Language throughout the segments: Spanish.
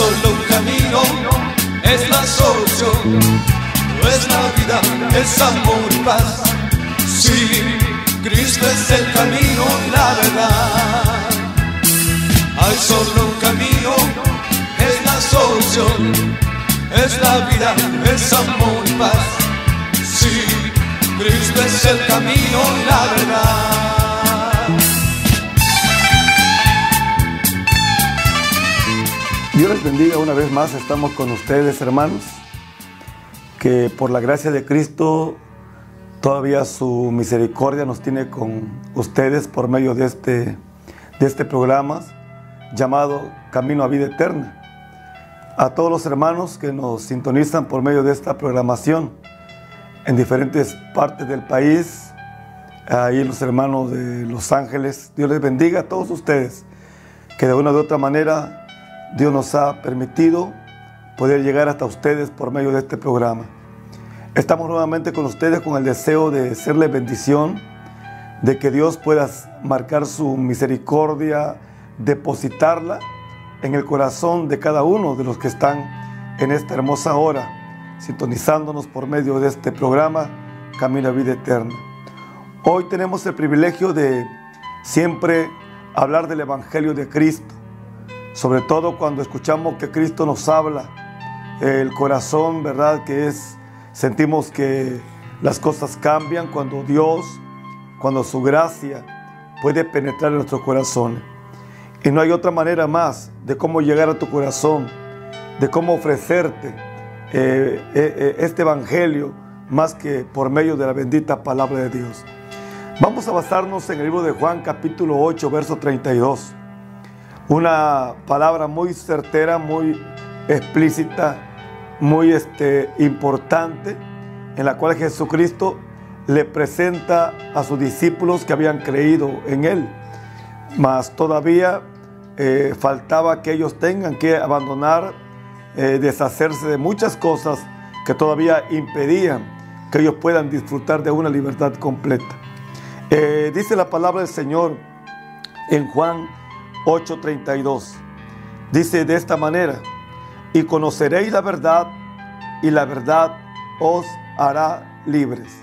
solo un camino, es la solución, es la vida, es amor y paz. Sí, Cristo es el camino, la verdad. Hay solo un camino, es la solución, es la vida, es amor y paz. Sí, Cristo es el camino, la verdad. Dios les bendiga una vez más. Estamos con ustedes, hermanos, que por la gracia de Cristo todavía su misericordia nos tiene con ustedes por medio de este programa llamado Camino a Vida Eterna. A todos los hermanos que nos sintonizan por medio de esta programación en diferentes partes del país, ahí los hermanos de Los Ángeles, Dios les bendiga a todos ustedes, que de una u otra manera Dios nos ha permitido poder llegar hasta ustedes por medio de este programa. Estamos nuevamente con ustedes con el deseo de serles bendición, de que Dios pueda marcar su misericordia, depositarla en el corazón de cada uno de los que están en esta hermosa hora, sintonizándonos por medio de este programa Camino a Vida Eterna. Hoy tenemos el privilegio de siempre hablar del Evangelio de Cristo, sobre todo cuando escuchamos que Cristo nos habla. El corazón, ¿verdad?, sentimos que las cosas cambian cuando su gracia puede penetrar en nuestros corazones. Y no hay otra manera más de cómo llegar a tu corazón, de cómo ofrecerte este Evangelio, más que por medio de la bendita palabra de Dios. Vamos a basarnos en el libro de Juan, capítulo 8, verso 32. Una palabra muy certera, muy explícita, muy importante, en la cual Jesucristo le presenta a sus discípulos que habían creído en Él. Mas todavía faltaba que ellos tengan que abandonar, deshacerse de muchas cosas que todavía impedían que ellos puedan disfrutar de una libertad completa. Dice la palabra del Señor en Juan 8:32. Dice de esta manera: y conoceréis la verdad, y la verdad os hará libres.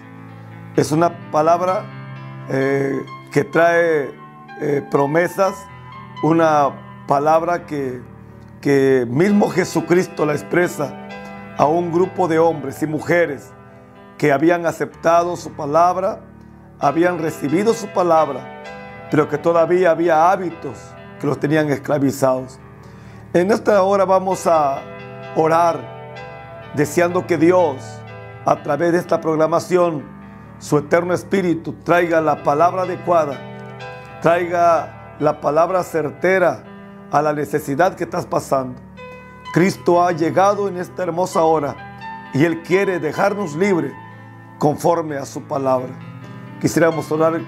Es una palabra que trae promesas, una palabra que mismo Jesucristo la expresa a un grupo de hombres y mujeres que habían aceptado su palabra, habían recibido su palabra, pero que todavía había hábitos que los tenían esclavizados. En esta hora vamos a orar deseando que Dios, a través de esta programación, su eterno Espíritu traiga la palabra adecuada, traiga la palabra certera a la necesidad que estás pasando. Cristo ha llegado en esta hermosa hora y Él quiere dejarnos libres conforme a su palabra. Quisiéramos orar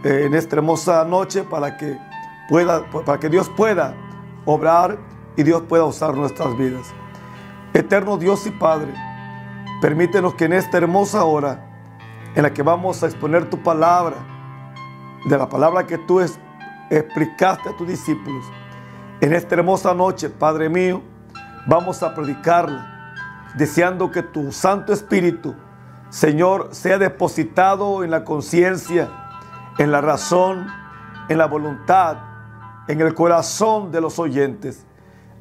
en esta hermosa noche para que Dios pueda obrar y Dios pueda usar nuestras vidas. Eterno Dios y Padre, permítenos que en esta hermosa hora en la que vamos a exponer tu palabra, de la palabra que tú explicaste a tus discípulos, en esta hermosa noche, Padre mío, vamos a predicarla, deseando que tu Santo Espíritu, Señor, sea depositado en la conciencia, en la razón, en la voluntad, en el corazón de los oyentes.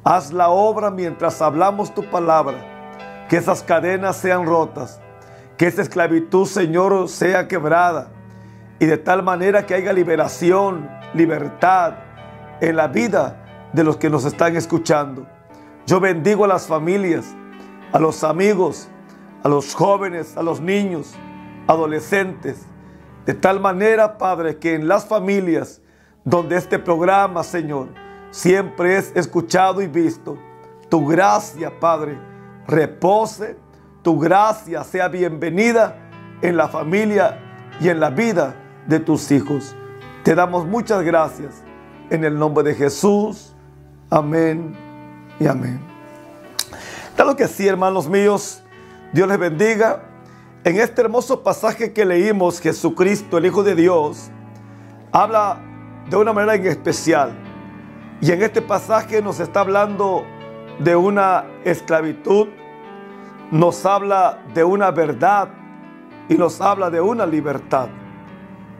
Haz la obra mientras hablamos tu palabra, que esas cadenas sean rotas, que esa esclavitud, Señor, sea quebrada, y de tal manera que haya liberación, libertad en la vida de los que nos están escuchando. Yo bendigo a las familias, a los amigos, a los jóvenes, a los niños, adolescentes, de tal manera, Padre, que en las familias donde este programa, Señor, siempre es escuchado y visto, tu gracia, Padre, repose, tu gracia sea bienvenida en la familia y en la vida de tus hijos. Te damos muchas gracias en el nombre de Jesús. Amén y amén. Claro que sí, hermanos míos, Dios les bendiga. En este hermoso pasaje que leímos, Jesucristo, el Hijo de Dios, habla de una manera en especial. Y en este pasaje nos está hablando de una esclavitud, nos habla de una verdad y nos habla de una libertad.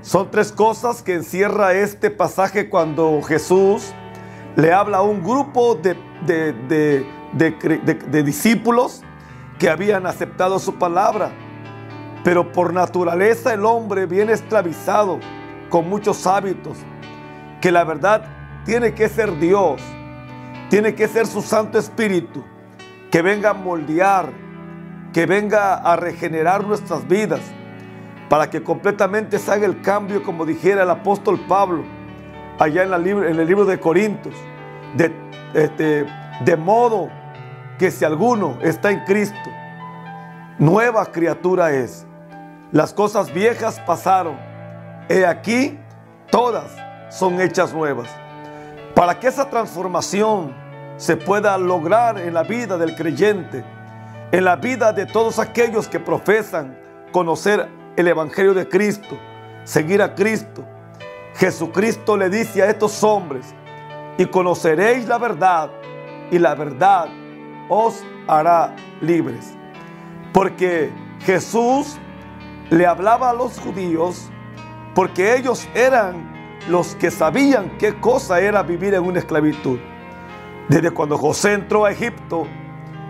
Son tres cosas que encierra este pasaje cuando Jesús le habla a un grupo de discípulos que habían aceptado su palabra. Pero por naturaleza el hombre viene esclavizado con muchos hábitos, que la verdad tiene que ser Dios, tiene que ser su Santo Espíritu, que venga a moldear, que venga a regenerar nuestras vidas, para que completamente se haga el cambio, como dijera el apóstol Pablo, allá en el libro de Corintios, de modo que si alguno está en Cristo, nueva criatura es. Las cosas viejas pasaron, he aquí, todas son hechas nuevas. Para que esa transformación se pueda lograr en la vida del creyente, en la vida de todos aquellos que profesan conocer el Evangelio de Cristo, seguir a Cristo, Jesucristo le dice a estos hombres: y conoceréis la verdad, y la verdad os hará libres. Porque Jesús le hablaba a los judíos, porque ellos eran los que sabían qué cosa era vivir en una esclavitud. Desde cuando José entró a Egipto,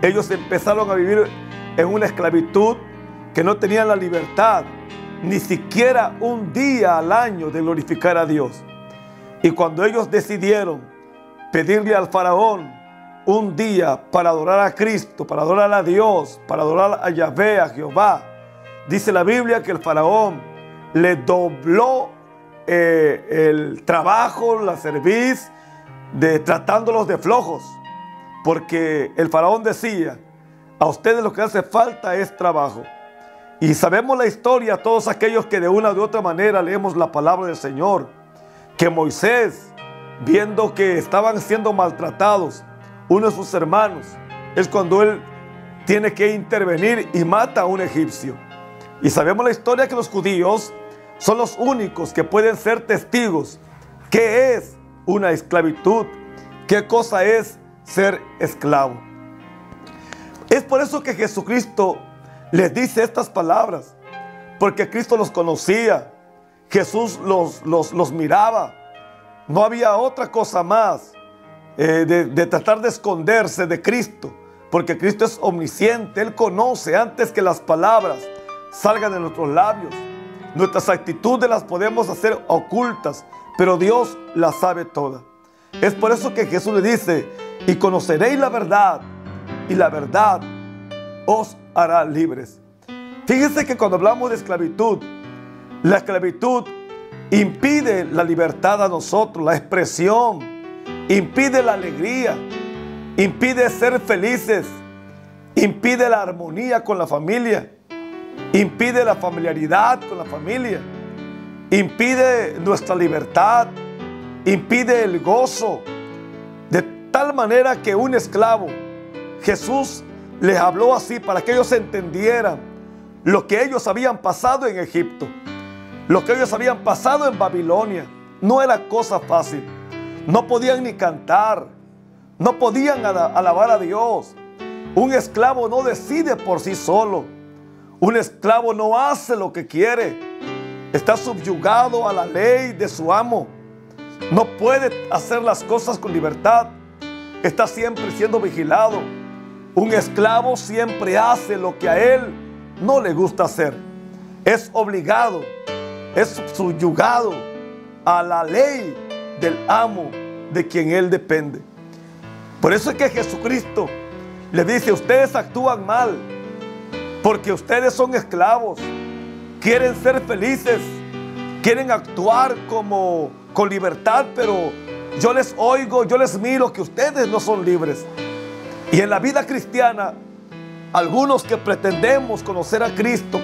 ellos empezaron a vivir en una esclavitud que no tenían la libertad, ni siquiera un día al año, de glorificar a Dios. Y cuando ellos decidieron pedirle al faraón un día para adorar a Cristo, para adorar a Dios, para adorar a Yahvé, a Jehová, dice la Biblia que el faraón le dobló el trabajo, la cerviz, tratándolos de flojos, porque el faraón decía: a ustedes lo que hace falta es trabajo. Y sabemos la historia, todos aquellos que de una u de otra manera leemos la palabra del Señor, que Moisés, viendo que estaban siendo maltratados uno de sus hermanos, es cuando él tiene que intervenir y mata a un egipcio. Y sabemos la historia que los judíos son los únicos que pueden ser testigos. ¿Qué es una esclavitud? ¿Qué cosa es ser esclavo? Es por eso que Jesucristo les dice estas palabras, porque Cristo los conocía, Jesús los miraba. No había otra cosa más de tratar de esconderse de Cristo, porque Cristo es omnisciente. Él conoce antes que las palabras salgan de nuestros labios. Nuestras actitudes las podemos hacer ocultas, pero Dios las sabe todas. Es por eso que Jesús le dice: y conoceréis la verdad, y la verdad os hará libres. Fíjense que cuando hablamos de esclavitud, la esclavitud impide la libertad a nosotros, la expresión, impide la alegría, impide ser felices, impide la armonía con la familia, impide la familiaridad con la familia, impide nuestra libertad, impide el gozo. De tal manera que un esclavo, Jesús les habló así para que ellos entendieran lo que ellos habían pasado en Egipto, lo que ellos habían pasado en Babilonia. No era cosa fácil. No podían ni cantar, no podían alabar a Dios. Un esclavo no decide por sí solo. Un esclavo no hace lo que quiere. Está subyugado a la ley de su amo. No puede hacer las cosas con libertad. Está siempre siendo vigilado. Un esclavo siempre hace lo que a él no le gusta hacer. Es obligado, es subyugado a la ley del amo de quien él depende. Por eso es que Jesucristo le dice: ustedes actúan mal porque ustedes son esclavos, quieren ser felices, quieren actuar con libertad, pero yo les oigo, yo les miro que ustedes no son libres. Y en la vida cristiana, algunos que pretendemos conocer a Cristo,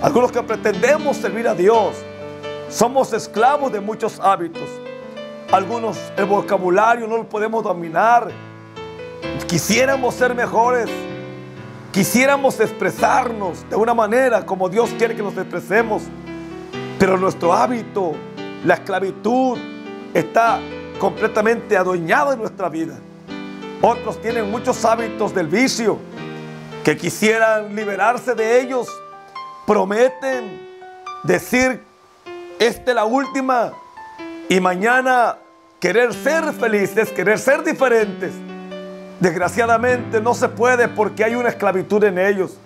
algunos que pretendemos servir a Dios, somos esclavos de muchos hábitos. Algunos, el vocabulario no lo podemos dominar. Quisiéramos ser mejores, quisiéramos expresarnos de una manera como Dios quiere que nos expresemos, pero nuestro hábito, la esclavitud, está completamente adueñada en nuestra vida. Otros tienen muchos hábitos del vicio que quisieran liberarse de ellos. Prometen decir, esta es la última, y mañana querer ser felices, querer ser diferentes. Desgraciadamente no se puede porque hay una esclavitud en ellos.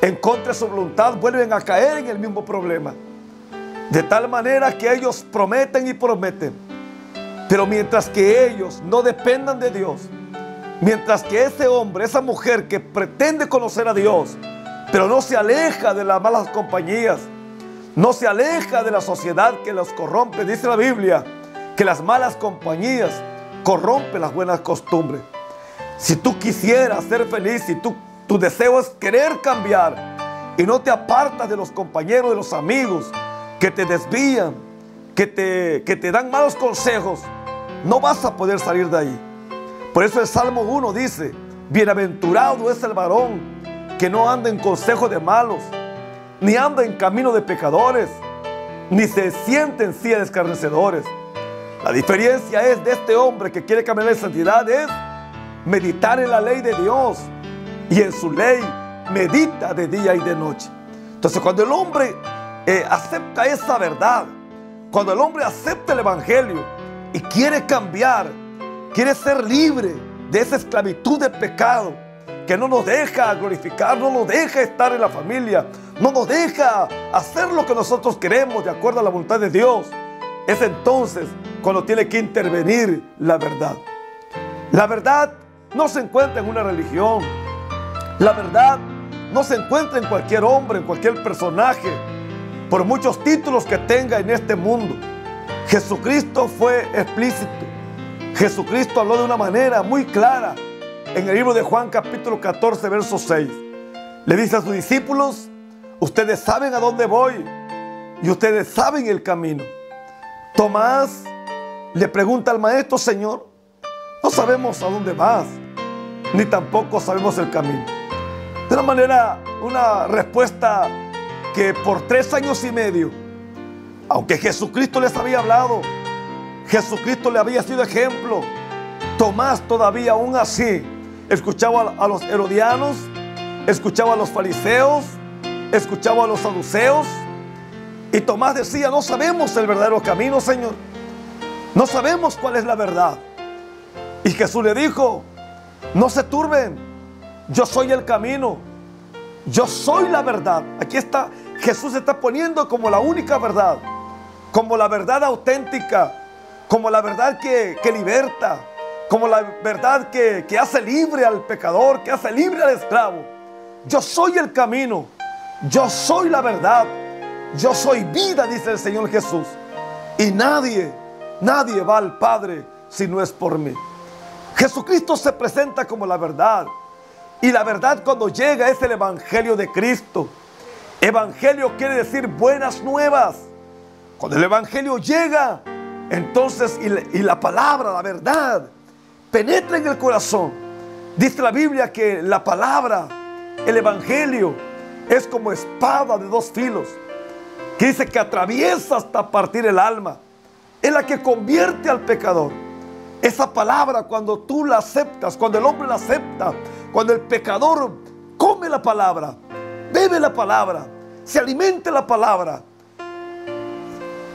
En contra de su voluntad vuelven a caer en el mismo problema. De tal manera que ellos prometen y prometen. Pero mientras que ellos no dependan de Dios, mientras que ese hombre, esa mujer que pretende conocer a Dios, pero no se aleja de las malas compañías, no se aleja de la sociedad que los corrompe. Dice la Biblia que las malas compañías corrompen las buenas costumbres. Si tú quisieras ser feliz, si tu deseo es querer cambiar y no te apartas de los compañeros, de los amigos que te desvían, que te dan malos consejos, no vas a poder salir de ahí. Por eso el Salmo 1 dice, bienaventurado es el varón que no anda en consejo de malos, ni anda en camino de pecadores, ni se siente en silla de escarnecedores. La diferencia es de este hombre que quiere caminar en santidad es meditar en la ley de Dios, y en su ley medita de día y de noche. Entonces, cuando el hombre acepta esa verdad, cuando el hombre acepta el evangelio y quiere cambiar, quiere ser libre de esa esclavitud del pecado que no nos deja glorificar, no nos deja estar en la familia, no nos deja hacer lo que nosotros queremos de acuerdo a la voluntad de Dios, es entonces cuando tiene que intervenir la verdad. La verdad no se encuentra en una religión. La verdad no se encuentra en cualquier hombre, en cualquier personaje, por muchos títulos que tenga en este mundo. Jesucristo fue explícito. Jesucristo habló de una manera muy clara en el libro de Juan capítulo 14, verso 6. Le dice a sus discípulos, ustedes saben a dónde voy y ustedes saben el camino. Tomás le pregunta al maestro, Señor, no sabemos a dónde vas, ni tampoco sabemos el camino. De una manera, una respuesta que por 3 años y medio, aunque Jesucristo les había hablado, Jesucristo le había sido ejemplo, Tomás todavía aún así escuchaba a los herodianos, escuchaba a los fariseos, escuchaba a los saduceos, y Tomás decía, no sabemos el verdadero camino, Señor, no sabemos cuál es la verdad. Y Jesús le dijo, no se turben, yo soy el camino, yo soy la verdad. Aquí está, Jesús se está poniendo como la única verdad, como la verdad auténtica, como la verdad que liberta, como la verdad que hace libre al pecador, que hace libre al esclavo. Yo soy el camino, yo soy la verdad, yo soy vida, dice el Señor Jesús. Y nadie va al Padre si no es por mí. Jesucristo se presenta como la verdad. Y la verdad cuando llega es el evangelio de Cristo. Evangelio quiere decir buenas nuevas. Cuando el evangelio llega, entonces y la palabra, la verdad, penetra en el corazón. Dice la Biblia que la palabra, el evangelio, es como espada de 2 filos, que dice que atraviesa hasta partir el alma. Es la que convierte al pecador. Esa palabra, cuando tú la aceptas, cuando el hombre la acepta, cuando el pecador come la palabra, bebe la palabra, se alimenta la palabra,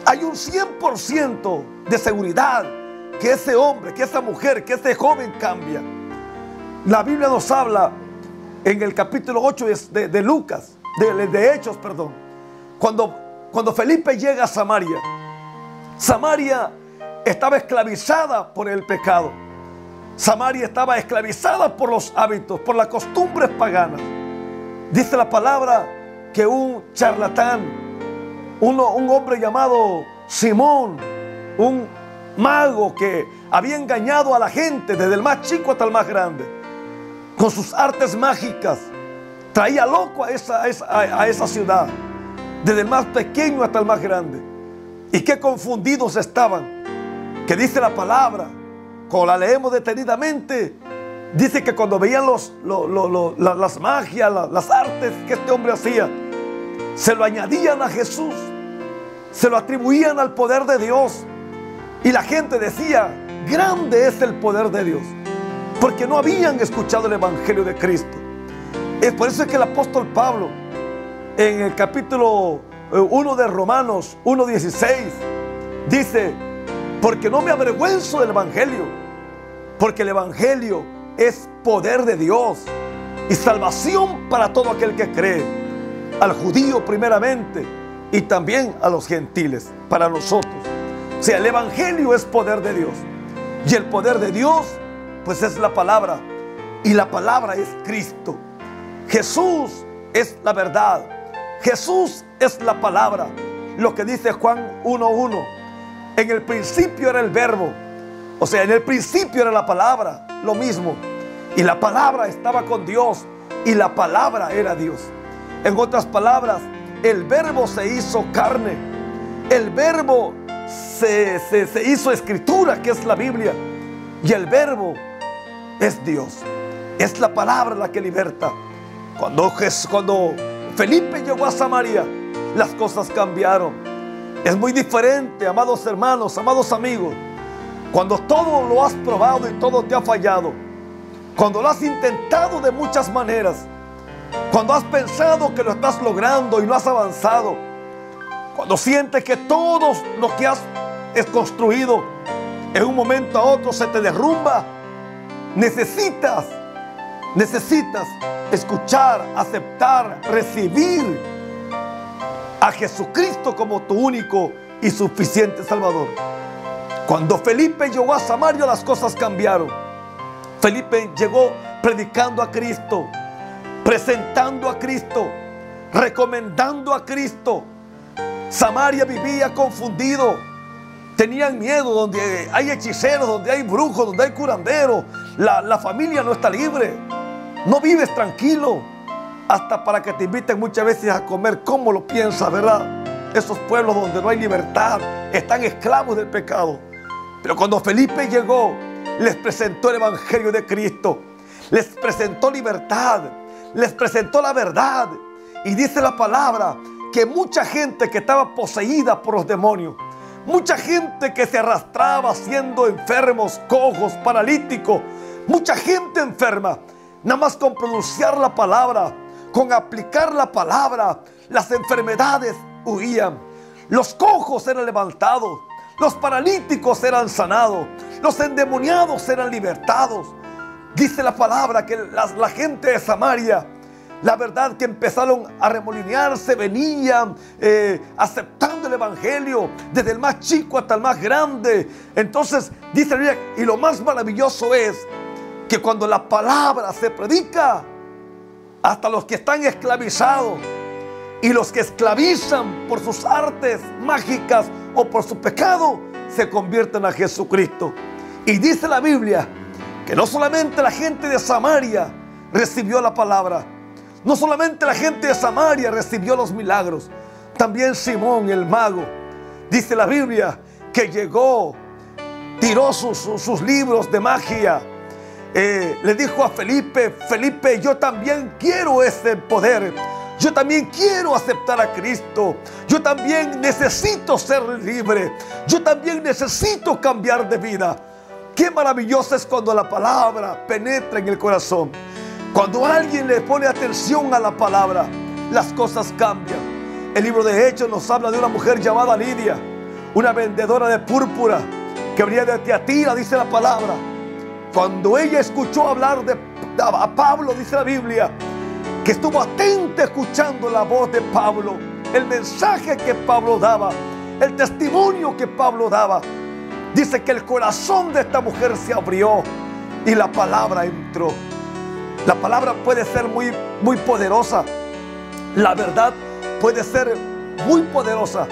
hay un 100% de seguridad que ese hombre, que esa mujer, que ese joven cambia. La Biblia nos habla en el capítulo 8 de Lucas, de Hechos, perdón, cuando Felipe llega a Samaria. Samaria estaba esclavizada por el pecado. Samaria estaba esclavizada por los hábitos, por las costumbres paganas. Dice la palabra que un charlatán, un hombre llamado Simón, un mago que había engañado a la gente desde el más chico hasta el más grande, con sus artes mágicas, traía loco a esa ciudad, desde el más pequeño hasta el más grande. Y qué confundidos estaban, que dice la palabra, cuando la leemos detenidamente, dice que cuando veían las magias, las artes que este hombre hacía, se lo añadían a Jesús, se lo atribuían al poder de Dios. Y la gente decía, grande es el poder de Dios. porque no habían escuchado el Evangelio de Cristo. Es por eso que el apóstol Pablo, en el capítulo 1 de Romanos 1:16, dice: porque no me avergüenzo del Evangelio, porque el Evangelio es poder de Dios y salvación para todo aquel que cree, al judío primeramente y también a los gentiles, para nosotros. O sea, el Evangelio es poder de Dios, y el poder de Dios pues es la palabra, y la palabra es Cristo. Jesús es la verdad, Jesús es la palabra. Lo que dice Juan 1:1: en el principio era el verbo. O sea, en el principio era la palabra, lo mismo. Y la palabra estaba con Dios, y la palabra era Dios. En otras palabras, el verbo se hizo carne. El verbo se hizo escritura, que es la Biblia. Y el verbo es Dios. Es la palabra la que liberta. Cuando Felipe llegó a Samaria, las cosas cambiaron. Es muy diferente, amados hermanos, amados amigos, cuando todo lo has probado y todo te ha fallado, cuando lo has intentado de muchas maneras, cuando has pensado que lo estás logrando y no has avanzado, cuando sientes que todo lo que has construido en un momento a otro se te derrumba, necesitas escuchar, aceptar, recibir a Jesucristo como tu único y suficiente Salvador. Cuando Felipe llegó a Samaria, las cosas cambiaron. Felipe llegó predicando a Cristo, presentando a Cristo, recomendando a Cristo. Samaria vivía confundido. Tenían miedo. Donde hay hechiceros, donde hay brujos, donde hay curanderos, la familia no está libre. No vives tranquilo. Hasta para que te inviten muchas veces a comer, ¿cómo lo piensas, verdad? Esos pueblos donde no hay libertad están esclavos del pecado. Pero cuando Felipe llegó, les presentó el Evangelio de Cristo, les presentó libertad, les presentó la verdad. Y dice la palabra que mucha gente que estaba poseída por los demonios, mucha gente que se arrastraba siendo enfermos, cojos, paralíticos, mucha gente enferma, nada más con pronunciar la palabra, con aplicar la palabra, las enfermedades huían. Los cojos eran levantados, los paralíticos eran sanados, los endemoniados eran libertados. Dice la palabra que la gente de Samaria, la verdad que empezaron a remolinearse, venían aceptando el Evangelio, desde el más chico hasta el más grande. Entonces dice la Biblia, y lo más maravilloso es que cuando la palabra se predica, hasta los que están esclavizados y los que esclavizan por sus artes mágicas o por su pecado, se convierten a Jesucristo. Y dice la Biblia que no solamente la gente de Samaria recibió la palabra, no solamente la gente de Samaria recibió los milagros, también Simón el mago, dice la Biblia, que llegó, tiró sus libros de magia. Le dijo a Felipe: Felipe, yo también quiero ese poder, yo también quiero aceptar a Cristo, yo también necesito ser libre, yo también necesito cambiar de vida. Qué maravilloso es cuando la palabra penetra en el corazón. Cuando alguien le pone atención a la palabra, las cosas cambian. El libro de Hechos nos habla de una mujer llamada Lidia, una vendedora de púrpura que venía de Tiatira, dice la palabra. Cuando ella escuchó hablar a Pablo, dice la Biblia, que estuvo atenta escuchando la voz de Pablo, el mensaje que Pablo daba, el testimonio que Pablo daba. Dice que el corazón de esta mujer se abrió y la palabra entró. La palabra puede ser muy poderosa. La verdad puede ser muy poderosa,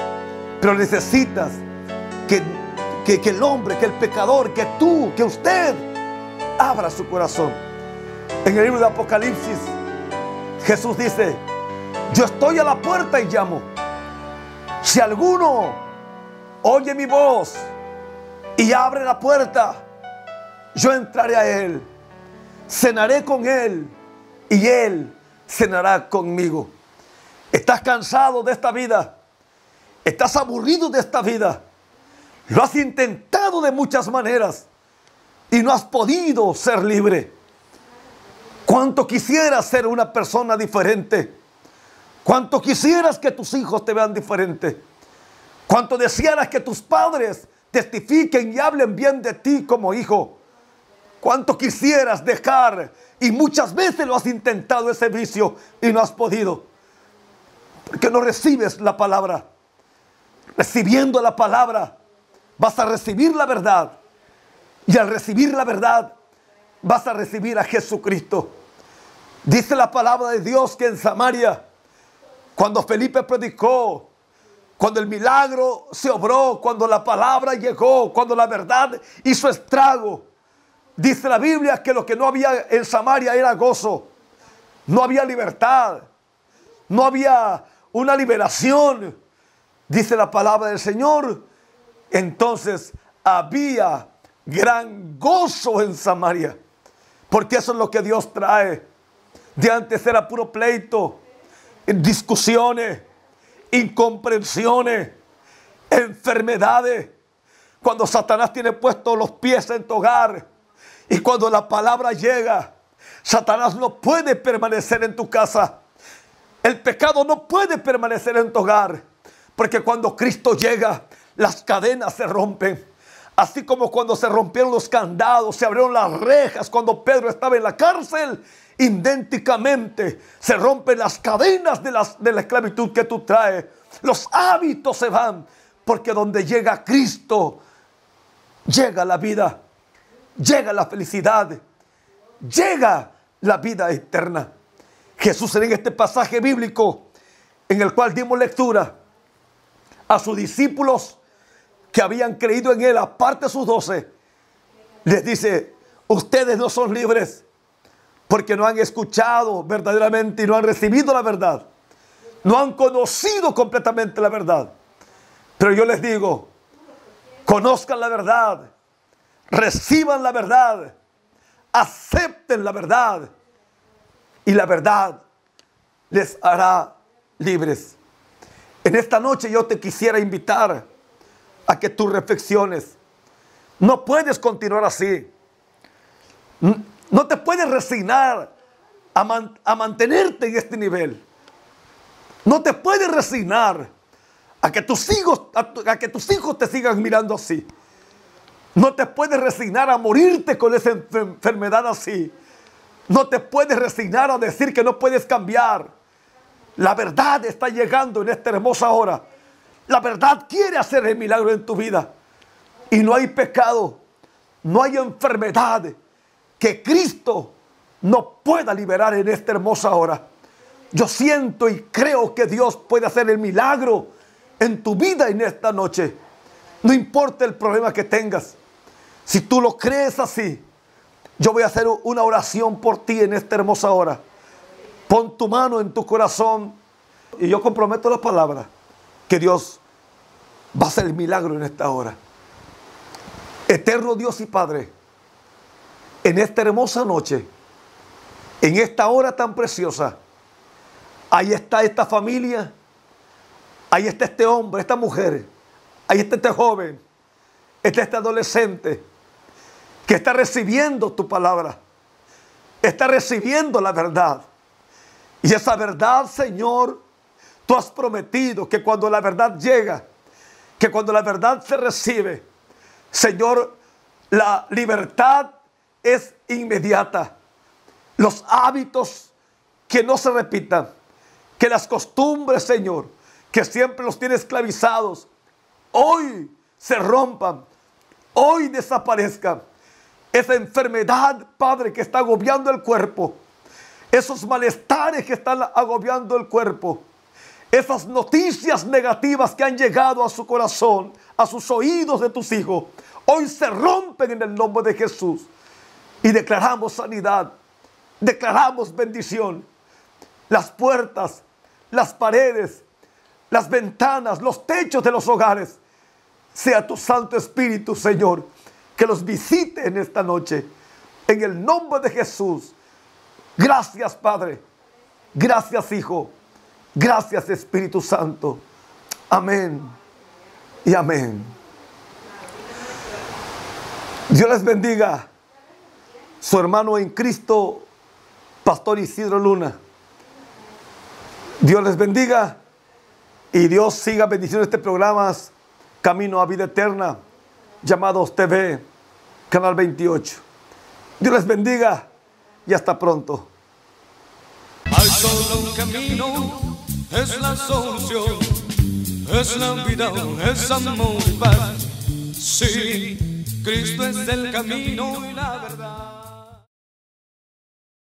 pero necesitas que el hombre, que el pecador, que tú, que usted abra su corazón. En el libro de Apocalipsis, Jesús dice: yo estoy a la puerta y llamo. Si alguno oye mi voz y abre la puerta, yo entraré a él, cenaré con él y él cenará conmigo. ¿Estás cansado de esta vida? ¿Estás aburrido de esta vida? Lo has intentado de muchas maneras, y no has podido ser libre. ¿Cuánto quisieras ser una persona diferente? ¿Cuánto quisieras que tus hijos te vean diferente? ¿Cuánto desearas que tus padres testifiquen y hablen bien de ti como hijo? ¿Cuánto quisieras dejar? Y muchas veces lo has intentado ese vicio y no has podido. Porque no recibes la palabra. Recibiendo la palabra, vas a recibir la verdad. Y al recibir la verdad, vas a recibir a Jesucristo. Dice la palabra de Dios que en Samaria, cuando Felipe predicó, cuando el milagro se obró, cuando la palabra llegó, cuando la verdad hizo estrago, dice la Biblia que lo que no había en Samaria era gozo. No había libertad. No había una liberación. Dice la palabra del Señor. Entonces había gran gozo en Samaria. Porque eso es lo que Dios trae. De antes era puro pleito, discusiones, incomprensiones, enfermedades. Cuando Satanás tiene puestos los pies en tu hogar y cuando la palabra llega, Satanás no puede permanecer en tu casa. El pecado no puede permanecer en tu hogar, porque cuando Cristo llega, las cadenas se rompen. Así como cuando se rompieron los candados, se abrieron las rejas cuando Pedro estaba en la cárcel, idénticamente se rompen las cadenas de la esclavitud que tú traes. Los hábitos se van, porque donde llega Cristo, llega la vida, llega la felicidad, llega la vida eterna. Jesús en este pasaje bíblico en el cual dimos lectura a sus discípulos que habían creído en Él, aparte de sus 12, les dice: ustedes no son libres porque no han escuchado verdaderamente y no han recibido la verdad. No han conocido completamente la verdad. Pero yo les digo, conozcan la verdad, reciban la verdad, acepten la verdad y la verdad les hará libres. En esta noche yo te quisiera invitar a que tú reflexiones. No puedes continuar así. No te puedes resignar a mantenerte en este nivel. No te puedes resignar a que tus hijos te sigan mirando así. No te puedes resignar a morirte con esa enfermedad así. No te puedes resignar a decir que no puedes cambiar. La verdad está llegando en esta hermosa hora. La verdad quiere hacer el milagro en tu vida. Y no hay pecado, no hay enfermedad que Cristo no pueda liberar en esta hermosa hora. Yo siento y creo que Dios puede hacer el milagro en tu vida en esta noche. No importa el problema que tengas. Si tú lo crees así, yo voy a hacer una oración por ti en esta hermosa hora. Pon tu mano en tu corazón y yo comprometo la palabra que Dios va a hacer el milagro en esta hora. Eterno Dios y Padre, en esta hermosa noche, en esta hora tan preciosa, ahí está esta familia, ahí está este hombre, esta mujer, ahí está este joven, está este adolescente que está recibiendo tu palabra, está recibiendo la verdad. Y esa verdad, Señor, tú has prometido que cuando la verdad llega, que cuando la verdad se recibe, Señor, la libertad es inmediata. Los hábitos que no se repitan, que las costumbres, Señor, que siempre los tiene esclavizados, hoy se rompan, hoy desaparezcan. Esa enfermedad, Padre, que está agobiando el cuerpo, esos malestares que están agobiando el cuerpo, esas noticias negativas que han llegado a su corazón, a sus oídos de tus hijos, hoy se rompen en el nombre de Jesús. Y declaramos sanidad, declaramos bendición. Las puertas, las paredes, las ventanas, los techos de los hogares, sea tu Santo Espíritu, Señor, que los visite en esta noche. En el nombre de Jesús. Gracias, Padre. Gracias, Hijo. Gracias, Espíritu Santo. Amén y amén. Dios les bendiga su hermano en Cristo, Pastor Isidro Luna. Dios les bendiga y Dios siga bendiciendo este programa Camino a Vida Eterna, Llamados TV, Canal 28. Dios les bendiga y hasta pronto. Hay solo un camino, es la solución, es la vida, es amor y paz. Sí, Cristo es el camino y la verdad.